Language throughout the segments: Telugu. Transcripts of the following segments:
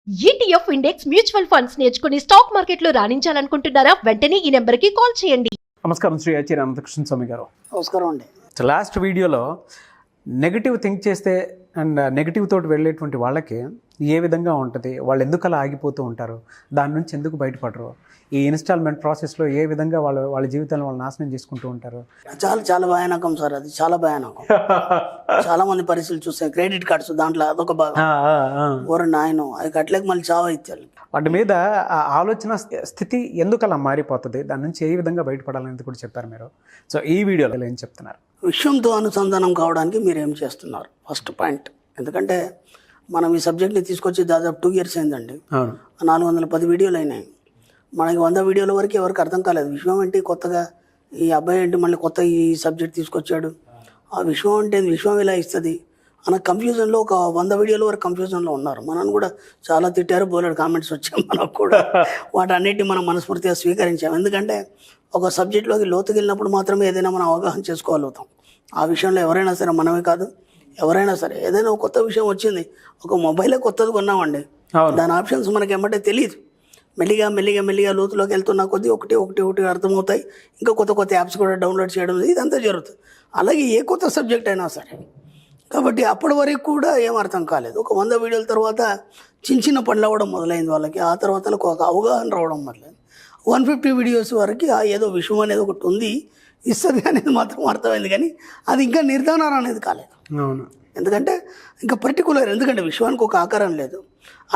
ETF ఇండెక్స్ మ్యూచువల్ ఫండ్స్ నేర్చుకుని స్టాక్ మార్కెట్లో రాణించాలనుకుంటున్నారా? వెంటనే ఈ నెంబర్కి కాల్ చేయండి. నమస్కారం శ్రీ ఆచార్య అనంతకృష్ణ స్వామి గారు. నమస్కారం అండి. లాస్ట్ వీడియోలో నెగిటివ్ థింక్ చేస్తే అండ్ నెగిటివ్ తోటి వెళ్ళేటువంటి వాళ్ళకి ఏ విధంగా ఉంటుంది, వాళ్ళు ఎందుకు అలా ఆగిపోతూ ఉంటారు, దాని నుంచి ఎందుకు బయటపడరు, ఈ ఇన్స్టాల్మెంట్ ప్రాసెస్లో ఏ విధంగా వాళ్ళ జీవితాన్ని వాళ్ళు నాశనం చేసుకుంటూ ఉంటారు. చాలా భయానకం సార్, అది చాలా భయానకం. చాలా మంది పరిస్థితులు చూస్తాయి. క్రెడిట్ కార్డ్స్ దాంట్లో అదొక భాగం. ఓర నాయన అది కట్టలేక మళ్ళీ చావు ఇచ్చారు. వాటి మీద ఆ ఆలోచన స్థితి ఎందుకు అలా మారిపోతుంది, దాని నుంచి ఏ విధంగా బయటపడాలని కూడా చెప్పారు మీరు. సో ఈ వీడియోలో ఏం చెప్తున్నారు? విషయంతో అనుసంధానం కావడానికి మీరు ఏం చేస్తున్నారు ఫస్ట్ పాయింట్. ఎందుకంటే మనం ఈ సబ్జెక్ట్ని తీసుకొచ్చి దాదాపు 2 years అయిందండి. 410 వీడియోలు అయినాయి. మనకి 100 వీడియోల వరకు ఎవరికి అర్థం కాలేదు. విషయం ఏంటి, కొత్తగా ఈ అబ్బాయి ఏంటి మళ్ళీ కొత్త ఈ సబ్జెక్ట్ తీసుకొచ్చాడు, ఆ విషయం అంటే విషయం ఇలా ఇస్తుంది అన్న కన్ఫ్యూజన్లో ఒక 100 వీడియోల వరకు కన్ఫ్యూజన్లో ఉన్నారు. మనల్ని కూడా చాలా తిట్టారు, బోలెడు కామెంట్స్ వచ్చాయి మనకు కూడా. వాటన్నిటిని మనం మనస్ఫూర్తిగా స్వీకరించాం. ఎందుకంటే ఒక సబ్జెక్ట్లోకి లోతుకి వెళ్ళినప్పుడు మాత్రమే ఏదైనా మనం అవగాహన చేసుకోగలుగుతాం. ఆ విషయంలో ఎవరైనా సరే, మనమే కాదు ఎవరైనా సరే, ఏదైనా ఒక కొత్త విషయం వచ్చింది, ఒక మొబైలే కొత్తది కొన్నామండి, దాని ఆప్షన్స్ మనకి ఏమంటే తెలియదు. మెల్లిగా లోతులోకి వెళ్తున్నా కొద్దీ ఒకటి అర్థమవుతాయి. ఇంకా కొత్త యాప్స్ కూడా డౌన్లోడ్ చేయడం ఇదంతా జరుగుతుంది. అలాగే ఏ కొత్త సబ్జెక్ట్ అయినా సరే. కాబట్టి అప్పటి వరకు కూడా ఏం అర్థం కాలేదు. ఒక 100 వీడియోల తర్వాత చిన్న పనులు అవ్వడం మొదలైంది వాళ్ళకి. ఆ తర్వాత ఒక అవగాహన రావడం మొదలైంది. 150 వీడియోస్ వరకు ఏదో విషయం అనేది ఒకటి ఉంది, ఇస్తుంది అనేది మాత్రం అర్థమైంది. కానీ అది ఇంకా నిర్ధారణ అనేది కాలేదు. ఎందుకంటే ఇంకా పర్టికులర్, ఎందుకంటే విశ్వానికి ఒక ఆకారం లేదు,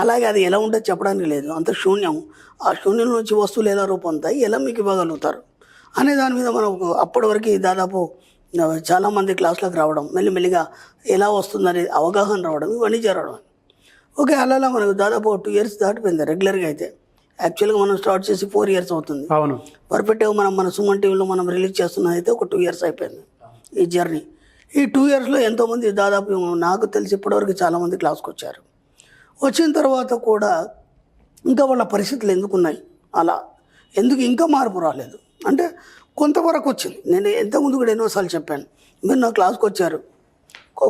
అలాగే అది ఎలా ఉంటుందో చెప్పడానికి లేదు, అంత శూన్యం. ఆ శూన్యం నుంచి వస్తువులు ఎలా రూపొందుతాయి, ఎలా మీకు ఇవ్వగలుగుతారు అనే దాని మీద మనం అప్పటి వరకు దాదాపు చాలామంది క్లాసులకు రావడం, మెల్లిగా ఎలా వస్తుందనే అవగాహన రావడం, ఇవన్నీ జరగడం. ఓకే, అలా మనకు దాదాపు 2 years దాటిపోయింది రెగ్యులర్గా. అయితే యాక్చువల్గా మనం స్టార్ట్ చేసి 4 years అవుతుంది. అవును, పర్ఫెక్ట్గా మన సుమన్ టీవీలో మనం రిలీజ్ చేస్తున్నది అయితే ఒక 2 years అయిపోయింది ఈ జర్నీ. ఈ 2 yearsలో ఎంతోమంది, దాదాపు నాకు తెలిసి ఇప్పటివరకు చాలామంది క్లాస్కి వచ్చారు. వచ్చిన తర్వాత కూడా ఇంకా వాళ్ళ పరిస్థితులు ఎందుకున్నాయి అలా, ఎందుకు ఇంకా మార్పు రాలేదు అంటే కొంతవరకు వచ్చింది. నేను ఎంతకుముందు కూడా ఎన్నోసార్లు చెప్పాను, మీరు నా క్లాస్కి వచ్చారు,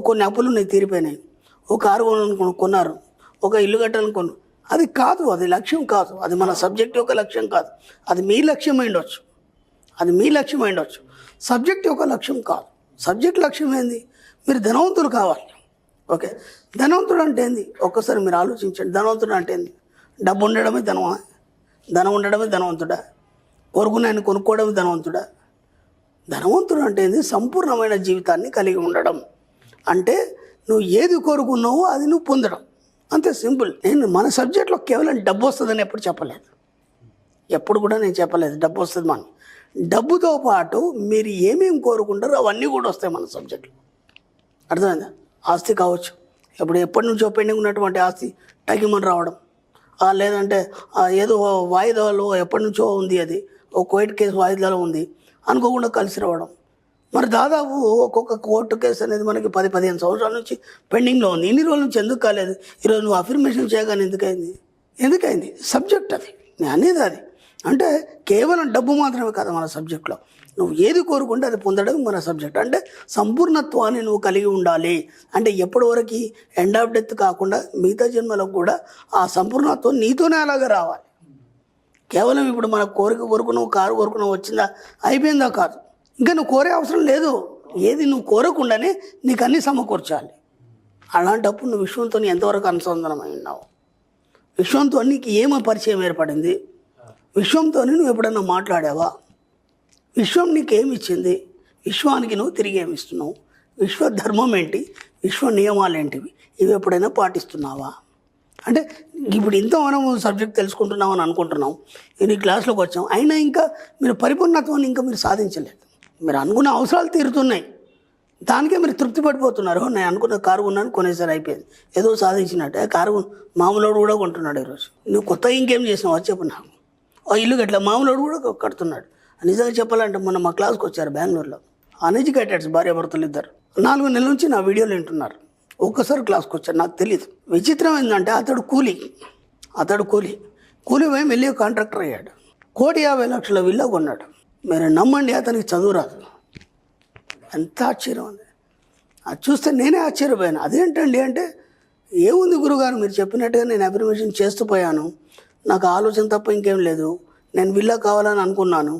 కొన్ని అప్పులు నేను తీరిపోయినాయి, ఒక కారు కొన్నారు, ఒక ఇల్లు కట్టాలనుకోను, అది కాదు, అది లక్ష్యం కాదు, అది మన సబ్జెక్ట్ యొక్క లక్ష్యం కాదు. అది మీ లక్ష్యం అయిండొచ్చు, సబ్జెక్ట్ యొక్క లక్ష్యం కాదు. సబ్జెక్ట్ లక్ష్యం ఏంది, మీరు ధనవంతులు కావాలి. ఓకే, ధనవంతుడు అంటే ఏంది ఒక్కసారి మీరు ఆలోచించండి. ధనవంతుడు అంటే ఏంది? డబ్బు ఉండడమే ధనమా? ధనం ఉండడమే ధనవంతుడా? కోరుకున్నాయని కొనుక్కోవడమే ధనవంతుడా? ధనవంతుడు అంటే ఏంది? సంపూర్ణమైన జీవితాన్ని కలిగి ఉండడం. అంటే నువ్వు ఏది కోరుకున్నావో అది నువ్వు పొందడం, అంతే సింపుల్. నేను మన సబ్జెక్ట్లో కేవలం డబ్బు వస్తుందని ఎప్పుడు చెప్పలేదు, ఎప్పుడు కూడా నేను చెప్పలేదు డబ్బు వస్తుంది. మన డబ్బుతో పాటు మీరు ఏమేమి కోరుకుంటారో అవన్నీ కూడా వస్తాయి మన సబ్జెక్ట్లో. అర్థమైందా? ఆస్తి కావచ్చు, ఎప్పటి నుంచో పెండింగ్ ఉన్నటువంటి ఆస్తి టైమని రావడం, లేదంటే ఏదో వాయిదాలో ఎప్పటి నుంచో ఉంది, అది ఒక కోర్టు కేసు వాయిదాలో ఉంది అనుకోకుండా కలిసి రావడం. మరి దాదాపు ఒక్కొక్క కోర్టు కేసు అనేది మనకి 10-15 సంవత్సరాల నుంచి పెండింగ్లో ఉంది. ఇన్ని రోజుల నుంచి ఎందుకు కాలేదు? ఈరోజు నువ్వు అఫర్మేషన్ చేయగానే ఎందుకైంది సబ్జెక్ట్. అది నేను అనేది అది. అంటే కేవలం డబ్బు మాత్రమే కాదు మన సబ్జెక్ట్లో, నువ్వు ఏది కోరుకుంటే అది పొందడం మన సబ్జెక్ట్. అంటే సంపూర్ణత్వాన్ని నువ్వు కలిగి ఉండాలి. అంటే ఎప్పటి వరకు ఎండ్ ఆఫ్ డెత్ కాకుండా మిగతా జన్మలకు కూడా ఆ సంపూర్ణత్వం నీతోనే అలాగే రావాలి. కేవలం ఇప్పుడు మన కోరుకున్నావు, కారు కోరుకున్నావు, వచ్చిందా అయిపోయిందా? కాదు, ఇంకా నువ్వు కోరే అవసరం లేదు. ఏది నువ్వు కోరకుండానే నీకు అన్నీ సమకూర్చాలి. అలాంటప్పుడు నువ్వు విశ్వంతో ఎంతవరకు అనుసంధానమై ఉన్నావు, విశ్వంతో నీకు ఏమో పరిచయం ఏర్పడింది, విశ్వంతో నువ్వు ఎప్పుడన్నా మాట్లాడావా, విశ్వం నీకు ఏమి ఇచ్చింది, విశ్వానికి నువ్వు తిరిగి ఏమి ఇస్తున్నావు, విశ్వ ధర్మం ఏంటి, విశ్వ నియమాలు ఏంటివి, ఇవి ఎప్పుడైనా పాటిస్తున్నావా? అంటే ఇప్పుడు ఇంత మనం సబ్జెక్ట్ తెలుసుకుంటున్నాం అని అనుకుంటున్నాం, ఈ క్లాస్లోకి వచ్చాం, అయినా ఇంకా మీరు పరిపూర్ణత్వాన్ని ఇంకా మీరు సాధించలేదు. మీరు అనుకున్న అవసరాలు తీరుతున్నాయి, దానికే మీరు తృప్తి పడిపోతున్నారు. నేను అనుకున్న కారు కొన్నాను, కొనేసారి అయిపోయింది, ఏదో సాధించినట్టు. కారు మామూలుడు కూడా కొంటున్నాడు ఈరోజు. నువ్వు కొత్తగా ఇంకేం చేసినావు అది చెప్పు నాకు. ఇల్లు గట్ల మామూలుడు కూడా కడుతున్నాడు. నిజంగా చెప్పాలంటే మొన్న మా క్లాస్కి వచ్చారు బెంగళూరులో అన్ఎడ్యుకేటెడ్స్, భార్యాభర్తలు ఇద్దరు, 4 నెలల నుంచి నా వీడియోలు వింటున్నారు. ఒక్కసారి క్లాస్కి వచ్చారు, నాకు తెలియదు. విచిత్రం ఏంటంటే అతడు కూలి పోయి వెళ్ళి కాంట్రాక్టర్ అయ్యాడు, 1,50,00,000 విల్లా కొన్నాడు. మీరు నమ్మండి, అతనికి చదువు రాదు. ఎంత ఆశ్చర్యం ఉంది అది చూస్తే, నేనే ఆశ్చర్యపోయాను. అదేంటండి అంటే ఏముంది గురుగారు, మీరు చెప్పినట్టుగా నేను అఫర్మేషన్ చేస్తూ పోయాను, నాకు ఆలోచన తప్ప ఇంకేం లేదు, నేను విల్లా కావాలని అనుకున్నాను,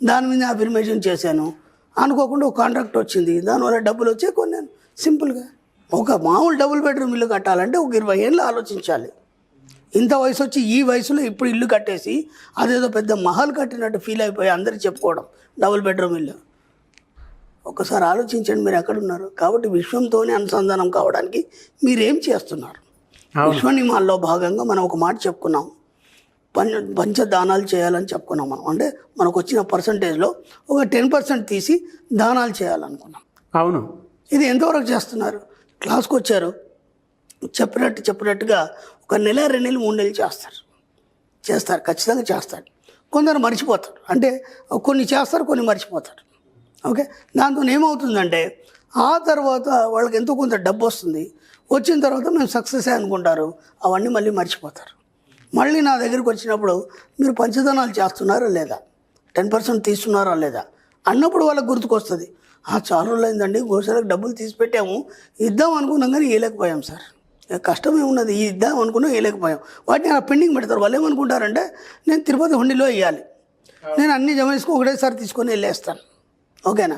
దాని మీద అఫర్మేషన్ చేశాను, అనుకోకుండా ఒక కాంట్రాక్ట్ వచ్చింది, దానివల్ల డబ్బులు వచ్చే కొన్నాను. సింపుల్గా ఒక మామూలు డబుల్ బెడ్రూమ్ ఇల్లు కట్టాలంటే ఒక 20 ఏళ్ళు ఆలోచించాలి. ఇంత వయసు వచ్చి ఈ వయసులో ఇప్పుడు ఇల్లు కట్టేసి అదేదో పెద్ద మహల్ కట్టినట్టు ఫీల్ అయిపోయి అందరికి చెప్పుకోవడం డబుల్ బెడ్రూమ్ ఇల్లు. ఒకసారి ఆలోచించండి మీరు ఎక్కడున్నారు. కాబట్టి విశ్వంతోనే అనుసంధానం కావడానికి మీరేం చేస్తున్నారు? విశ్వనియమాల్లో భాగంగా మనం ఒక మాట చెప్పుకున్నాం, పంచదానాలు చేయాలని చెప్పుకున్నాం. మనం అంటే మనకు వచ్చిన పర్సంటేజ్లో ఒక 10% తీసి దానాలు చేయాలనుకున్నాం. అవును. ఇది ఎంతవరకు చేస్తున్నారు? క్లాస్కి వచ్చారు, చెప్పినట్టుగా ఒక నెల 2 నెలలు 3 నెలలు చేస్తారు, ఖచ్చితంగా చేస్తారు. కొందరు మర్చిపోతారు, అంటే కొన్ని చేస్తారు, కొన్ని మర్చిపోతారు. ఓకే, దాంతో ఏమవుతుందంటే ఆ తర్వాత వాళ్ళకి ఎంతో కొంత డబ్బు వస్తుంది, వచ్చిన తర్వాత మేము సక్సెస్ అనుకుంటారు, అవన్నీ మళ్ళీ మర్చిపోతారు. మళ్ళీ నా దగ్గరికి వచ్చినప్పుడు మీరు పంచదానాలు చేస్తున్నారా లేదా, 10% తీస్తున్నారా లేదా అన్నప్పుడు వాళ్ళకి గుర్తుకొస్తుంది, చాలా రోజులైందండి గోశాలకు డబ్బులు తీసి పెట్టాము, ఇద్దాం అనుకున్నాం కానీ వేయలేకపోయాం సార్, కష్టమే ఉన్నది, ఇద్దాం అనుకున్నాం వేయలేకపోయాం. వాటిని అలా పెండింగ్ పెడతారు. వాళ్ళు ఏమనుకుంటారంటే నేను తిరుపతి హుండీలో వేయాలి, నేను అన్ని జమ చేసుకుని ఒకటేసారి తీసుకొని వెళ్ళేస్తాను, ఓకేనా,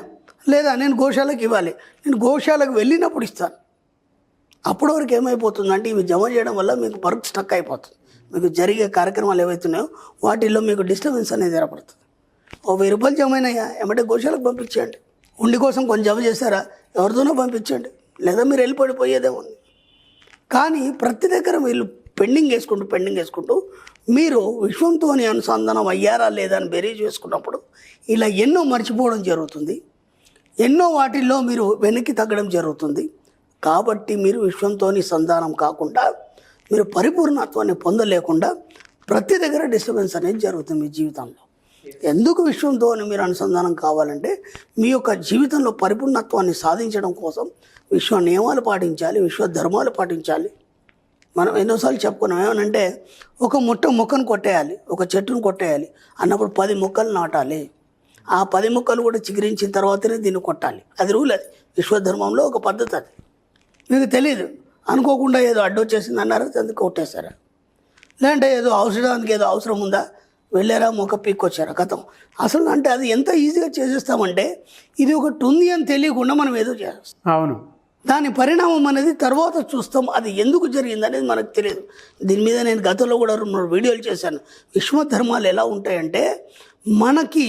లేదా నేను గోశాలకు ఇవ్వాలి, నేను గోశాలకు వెళ్ళినప్పుడు ఇస్తాను. అప్పటి వరకు ఏమైపోతుందంటే ఇవి జమ చేయడం వల్ల మీకు వర్క్ స్టక్ అయిపోతుంది. మీకు జరిగే కార్యక్రమాలు ఏవైతున్నాయో వాటిల్లో మీకు డిస్టర్బెన్స్ అనేది ఏర్పడుతుంది. ఓ 1000 రూపాయలు జమ అయినాయా ఏమంటే గోశాలకు పంపించండి, ఉండి కోసం కొంచెం జమ చేశారా ఎవరితోనో పంపించండి, లేదా మీరు వెళ్ళిపడిపోయేదే ఉంది. కానీ ప్రతి దగ్గర వీళ్ళు పెండింగ్ వేసుకుంటూ మీరు విశ్వంతో అనుసంధానం అయ్యారా లేదా అని బెరీజ్ చేసుకున్నప్పుడు ఇలా ఎన్నో మర్చిపోవడం జరుగుతుంది, ఎన్నో వాటిల్లో మీరు వెనక్కి తగ్గడం జరుగుతుంది. కాబట్టి మీరు విశ్వంతో సంధానం కాకుండా మీరు పరిపూర్ణత్వాన్ని పొందలేకుండా ప్రతి దగ్గర డిస్టర్బెన్స్ అనేది జరుగుతుంది మీ జీవితంలో. ఎందుకు విశ్వంతో మీరు అనుసంధానం కావాలంటే మీ యొక్క జీవితంలో పరిపూర్ణత్వాన్ని సాధించడం కోసం విశ్వ నియమాలు పాటించాలి, విశ్వ ధర్మాలు పాటించాలి. మనం ఎన్నోసార్లు చెప్పుకున్నాం ఏమనంటే ఒక మొక్కను కొట్టేయాలి, ఒక చెట్టును కొట్టేయాలి అన్నప్పుడు 10 మొక్కలు నాటాలి, ఆ 10 మొక్కలు కూడా చిగురించిన తర్వాతనే దీన్ని కొట్టాలి. అది రూల్, అది విశ్వధర్మంలో ఒక పద్ధతి. అది మీకు తెలియదు, అనుకోకుండా ఏదో అడ్డొచ్చేసింది అన్నారు, అందుకు కొట్టేశారా, లేదంటే ఏదో ఔషధానికి ఏదో అవసరం ఉందా వెళ్ళారా మొక్క పీక్కొచ్చారా కథం. అసలు అంటే అది ఎంత ఈజీగా చేసేస్తామంటే ఇది ఒకటి ఉంది అని తెలియకుండా మనం ఏదో చేస్తాం. అవును, దాని పరిణామం అనేది తర్వాత చూస్తాం, అది ఎందుకు జరిగింది అనేది మనకు తెలియదు. దీని మీద నేను గతంలో కూడా 2 వీడియోలు చేశాను. విశ్వధర్మాలు ఎలా ఉంటాయంటే మనకి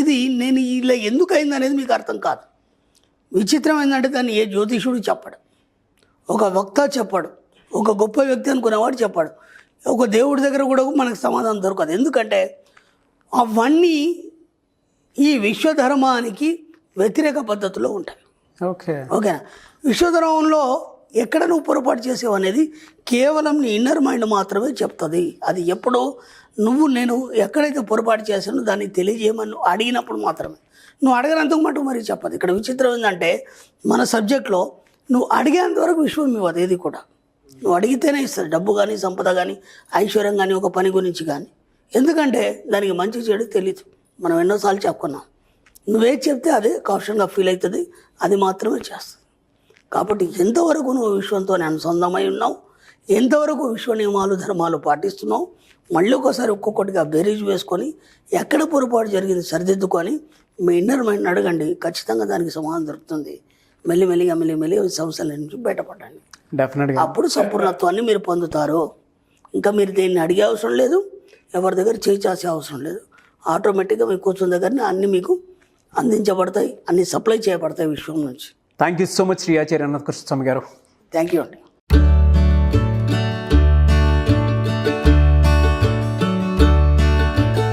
ఇది నేను ఇలా ఎందుకు అయింది అనేది మీకు అర్థం కాదు. విచిత్రం ఏంటంటే దాన్ని ఏ జ్యోతిషుడు చెప్పడు, ఒక వక్త చెప్పాడు, ఒక గొప్ప వ్యక్తి అనుకునేవాడు చెప్పాడు, ఒక దేవుడి దగ్గర కూడా మనకు సమాధానం దొరకదు. ఎందుకంటే అవన్నీ ఈ విశ్వధర్మానికి వ్యతిరేక పద్ధతిలో ఉంటాయి. ఓకేనా, విశ్వధర్మంలో ఎక్కడ నువ్వు పొరపాటు చేసావు అనేది కేవలం నీ ఇన్నర్ మైండ్ మాత్రమే చెప్తుంది. అది ఎప్పుడో నేను ఎక్కడైతే పొరపాటు చేశానో దాన్ని తెలియజేయమని నువ్వు అడిగినప్పుడు మాత్రమే, నువ్వు అడగనంతకు మటుకు మరి చెప్పదు. ఇక్కడ విచిత్రం ఏంటంటే మన సబ్జెక్ట్లో నువ్వు అడిగేంత వరకు విశ్వం ఇవ్వదు ఏది కూడా, నువ్వు అడిగితేనే ఇస్తుంది, డబ్బు కానీ సంపద కానీ ఐశ్వర్యం కానీ ఒక పని గురించి కానీ. ఎందుకంటే దానికి మంచి చెడు తెలియదు. మనం ఎన్నోసార్లు చెప్పుకున్నాం, నువ్వేది చెప్తే అదే కాషన్గా ఫీల్ అవుతుంది, అది మాత్రమే చేస్తుంది. కాబట్టి ఎంతవరకు నువ్వు విశ్వంతో అనుసంధానమై ఉన్నావు, ఎంతవరకు విశ్వ నియమాలు ధర్మాలు పాటిస్తున్నావు, మళ్ళీ ఒకసారి ఒక్కొక్కటిగా బేరీజ్ వేసుకొని ఎక్కడ పొరపాటు జరిగింది సరిదిద్దుకొని మీ ఇన్నర్ మైండ్ అడగండి, ఖచ్చితంగా దానికి సమాధానం దొరుకుతుంది. మెల్లిమెల్లిగా సమస్యల నుంచి బయటపడండి. డెఫినెట్గా అప్పుడు సంపూర్ణత్వాన్ని మీరు పొందుతారు. ఇంకా మీరు దేన్ని అడిగే అవసరం లేదు, ఎవరి దగ్గర చేయి చాసే అవసరం లేదు. ఆటోమేటిక్గా మీ కూర్చున్న దగ్గరనే అన్నీ మీకు అందించబడతాయి, అన్నీ సప్లై చేయబడతాయి విశ్వం నుంచి. Thank you so much Shri Acharya Anantakrishna Swami గారు. థ్యాంక్ యూ అండి.